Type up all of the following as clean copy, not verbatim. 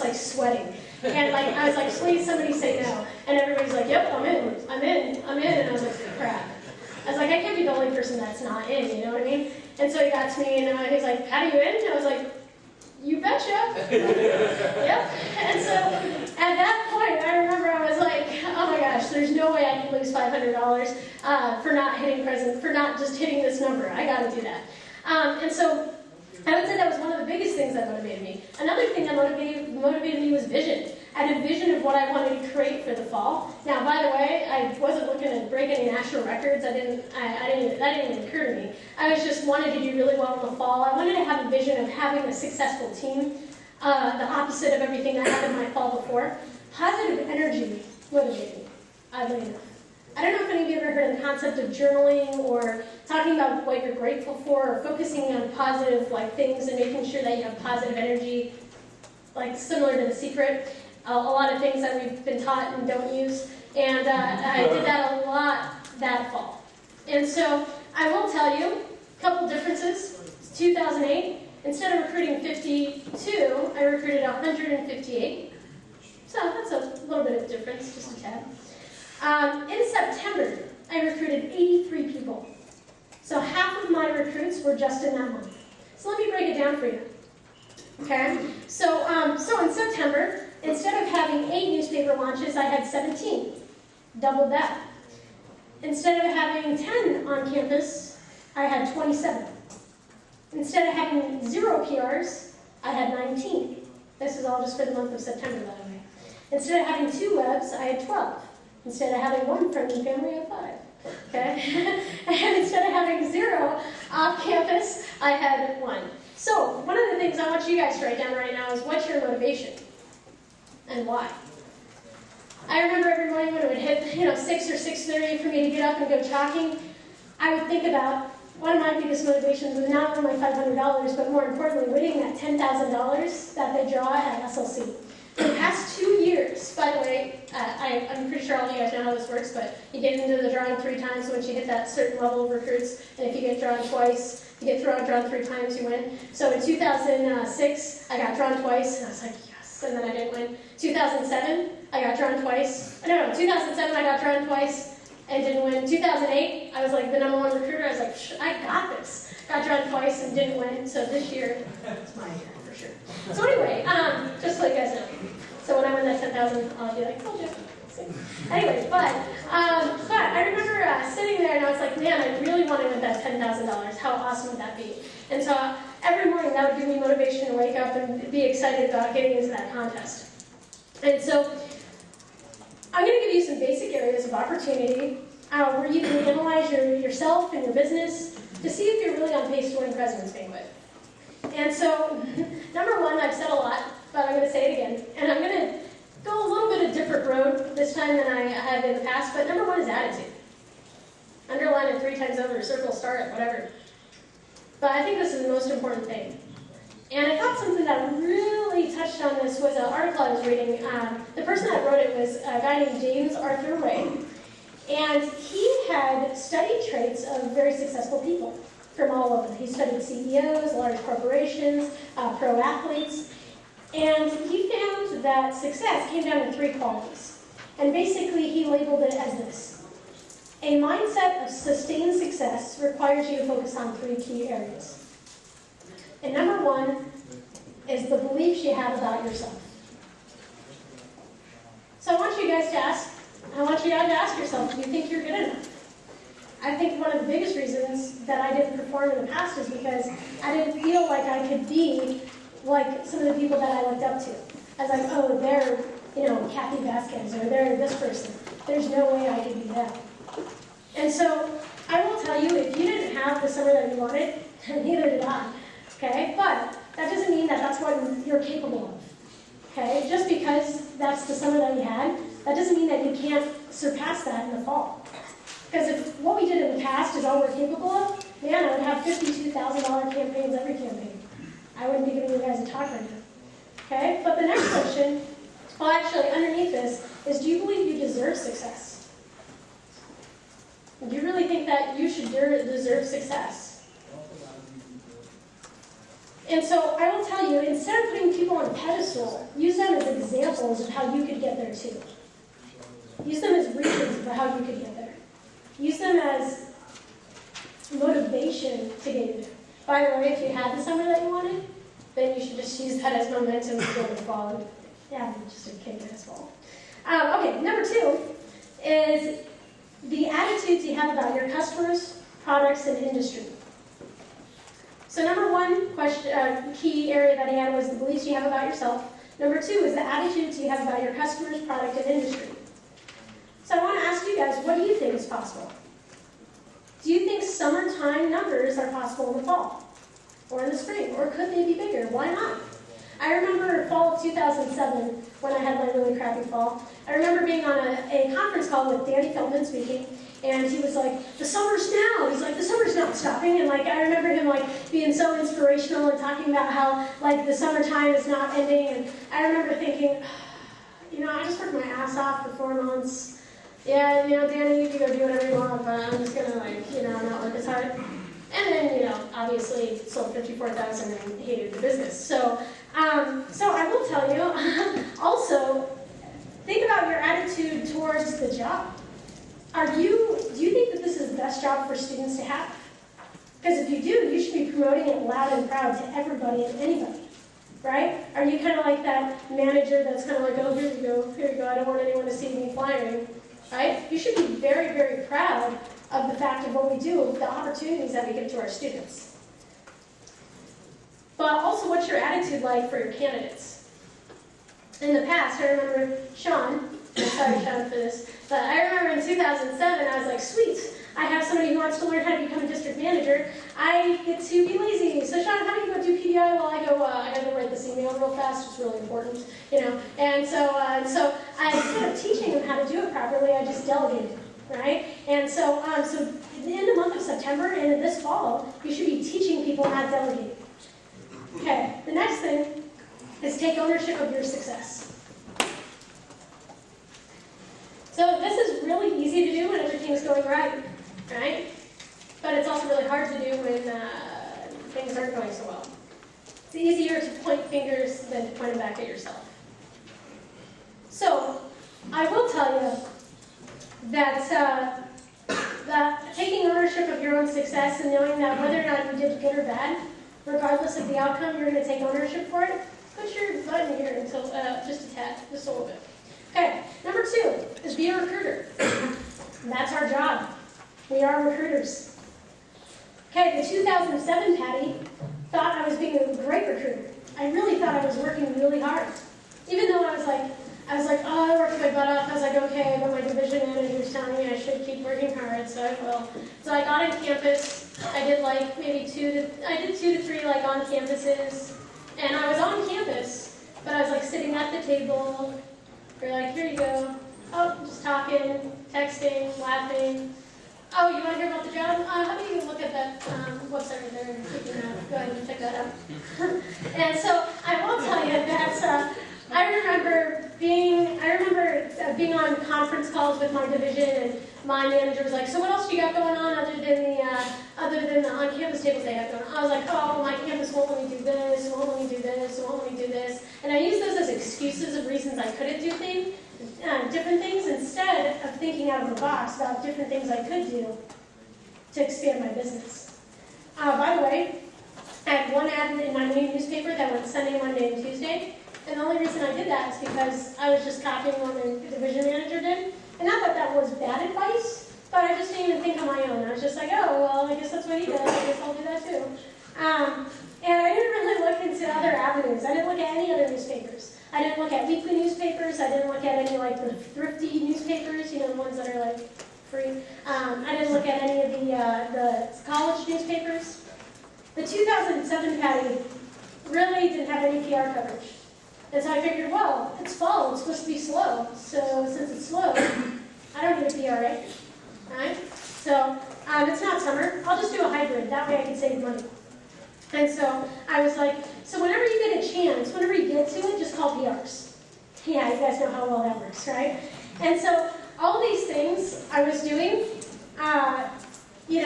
just like sweating. And like I was like, please somebody say no. And everybody's like, yep, I'm in. And I was like, crap. I was like, I can't be the only person that's not in, you know what I mean? And so he got to me and he's like, how do you in? And I was like, you betcha. Yep. And so at that point, I remember I was like, oh my gosh, there's no way I can lose $500 for not just hitting this number. I got to do that. And so I would say that was one of the biggest things that motivated me. Another thing that motivated me was vision. I had a vision of what I wanted to create for the fall. Now, by the way, I wasn't looking to break any national records. That didn't even occur to me. I was just wanted to do really well in the fall. I wanted to have a vision of having a successful team, the opposite of everything that happened in my fall before. Positive energy motivated me, oddly enough. I don't know if any of you ever heard of the concept of journaling or talking about what you're grateful for or focusing on positive things and making sure that you have positive energy, like similar to The Secret. A lot of things that we've been taught and don't use. And I did that a lot that fall. And so I will tell you a couple differences. It's 2008. Instead of recruiting 52, I recruited 158. So that's a little bit of difference, just a tad. In September, I recruited 83 people. So half of my recruits were just in that month. So let me break it down for you. Okay? So in September, instead of having 8 newspaper launches, I had 17. Doubled that. Instead of having 10 on campus, I had 27. Instead of having 0 PRs, I had 19. This is all just for the month of September, by the way. Instead of having 2 webs, I had 12. Instead of having 1 friend and family, I had 5. Okay? And instead of having 0 off campus, I had 1. So, one of the things I want you guys to write down right now is what's your motivation and why? I remember every morning when it would hit 6 or 6:30 for me to get up and go jogging, I would think about one of my biggest motivations was not only my $500, but more importantly, winning that $10,000 that they draw at SLC. For the past 2 years, by the way, I'm pretty sure all of you guys know how this works, but you get into the drawing 3 times once you hit that certain level of recruits, and if you get drawn twice, you get drawn 3 times, you win. So in 2006, I got drawn twice, and I was like, yes, and then I didn't win. 2007, I got drawn twice. No, 2007, I got drawn twice and didn't win. 2008, I was like the #1 recruiter. I was like, I got this. Got drawn twice and didn't win. So this year, it's my year for sure. So anyway, just so you guys know. So when I win that 10,000, I'll be like, told you. Anyway, but I remember sitting there and I was like, man, I really want to win that $10,000. How awesome would that be? And so every morning that would give me motivation to wake up and be excited about getting into that contest. And so I'm going to give you some basic areas of opportunity where you can analyze yourself and your business to see if you're really on pace to win President's Banquet. And so, number 1, I've said a lot, but I'm going to say it again. And I'm going to go a little bit of different road this time than I have in the past, but number 1 is attitude. Underline it 3 times over, circle, star it, whatever. But I think this is the most important thing. And I thought something that really touched on this was an article I was reading. The person that wrote it was a guy named James Arthur Ray. And he had studied traits of very successful people from all over. He studied CEOs, large corporations, pro athletes. And he found that success came down to 3 qualities. And basically he labeled it as this. A mindset of sustained success requires you to focus on 3 key areas. And number 1 is the beliefs you have about yourself. So I want you guys to ask yourself, do you think you're good enough? I think one of the biggest reasons that I didn't perform in the past is because I didn't feel like I could be like some of the people that I looked up to. I was like, oh, they're, Kathy Vasquez, or they're this person. There's no way I could be that. And so I will tell you, if you didn't have the summer that you wanted, neither did I. Okay, but that doesn't mean that that's what you're capable of. Okay, just because that's the summer that you had, that doesn't mean that you can't surpass that in the fall. Because if what we did in the past is all we're capable of, man, I would have $52,000 campaigns every campaign. I wouldn't be giving you guys a talk right now. Okay, but the next question, well actually underneath this, is do you believe you deserve success? Do you really think that you should deserve success? And so I will tell you, instead of putting people on a pedestal, use them examples of how you could get there too. Use them as reasons for how you could get there. Use them as motivation to get you there. By the way, if you had the summer that you wanted, then you should just use that as momentum to go to the fall and just a kick-ass fall. Okay, number 2 is the attitudes you have about your customers, products, and industry. So number 1 question, key area that I had was the beliefs you have about yourself. Number 2 is the attitudes you have about your customers, product, and industry. So I want to ask you guys, what do you think is possible? Do you think summertime numbers are possible in the fall? Or in the spring? Or could they be bigger? Why not? I remember fall of 2007, when I had my really crappy fall. I remember being on a conference call with Danny Feldman speaking, and he was like, the summer's now. He's like, the summer's not stopping. And like, I remember him like being so inspirational and talking about how like the summertime is not ending. And I remember thinking, you know, I just worked my ass off for 4 months. Yeah, you know, Danny, you can go do whatever you want, but I'm just gonna like, you know, not work as hard. And then, you know, obviously sold 54,000 and hated the business. So I will tell you, also, think about your attitude towards the job. Do you think that this is the best job for students to have? Because if you do, you should be promoting it loud and proud to everybody and anybody, right? Are you kind of like that manager that's kind of like, oh, here you go, I don't want anyone to see me flying, right? You should be very, very proud of the fact of what we do, the opportunities that we give to our students. But also, what's your attitude like for your candidates? In the past, I remember Sean, sorry Sean for this, but I remember in 2007, I was like, sweet, I have somebody who wants to learn how to become a district manager. I get to be lazy. So Sean, how do you go do PDI while I gotta go write this email real fast? It's really important, you know. And so instead of teaching him how to do it properly, I just delegated, right? And so in the month of September and in this fall, you should be teaching people how to delegate. Okay, the next thing is take ownership of your success. So this is really easy to do when everything's going right? But it's also really hard to do when things aren't going so well. It's easier to point fingers than to point them back at yourself. So I will tell you that taking ownership of your own success and knowing that whether or not you did good or bad, regardless of the outcome, you're going to take ownership for it. Put your butt in here until just a tad, just a little bit. Okay, number 2 is be a recruiter. And that's our job. We are recruiters. Okay, the 2007 Patty thought I was being a great recruiter. I really thought I was working really hard. Even though I was like, oh, I worked my butt off. I was like, okay, but my division manager's telling me I should keep working hard, so I will. So I got on campus. I did like maybe 2 to 3 like on campuses, and I was on campus, but I was like sitting at the table. We're like, here you go. Oh, just talking, texting, laughing. Oh, you want to hear about the job? How about you look at that website right there and go ahead and check that out. And so I will tell you that I remember being on conference calls with my division, and my manager was like, so what else do you got going on other than the on-campus tables they have going on? I was like, oh, my campus won't let me do this, won't let me do this, won't let me do this. And I used those as excuses of reasons I couldn't do different things, instead of thinking out of the box about different things I could do to expand my business. By the way, I had one ad in my main newspaper that went Sunday, Monday, and Tuesday. And the only reason I did that is because I was just copying what the division manager did. And not that that was bad advice, but I just didn't even think on my own. I was just like, oh, well, I guess that's what he does. I guess I'll do that too. And I didn't really look into other avenues. I didn't look at any other newspapers. I didn't look at weekly newspapers. I didn't look at any like the thrifty newspapers, you know, the ones that are like free. I didn't look at any of the college newspapers. The 2007 Patty really didn't have any PR coverage. And so I figured, well, it's fall, it's supposed to be slow. So since it's slow, I don't need a PR, right? So it's not summer. I'll just do a hybrid. That way I can save money. And so I was like, so whenever you get a chance, whenever you get to it, just call PRs. Yeah, you guys know how well that works, right? And so all these things I was doing, all these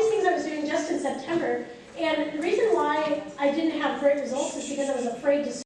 things I was doing just in September. And the reason why I didn't have great results is because I was afraid to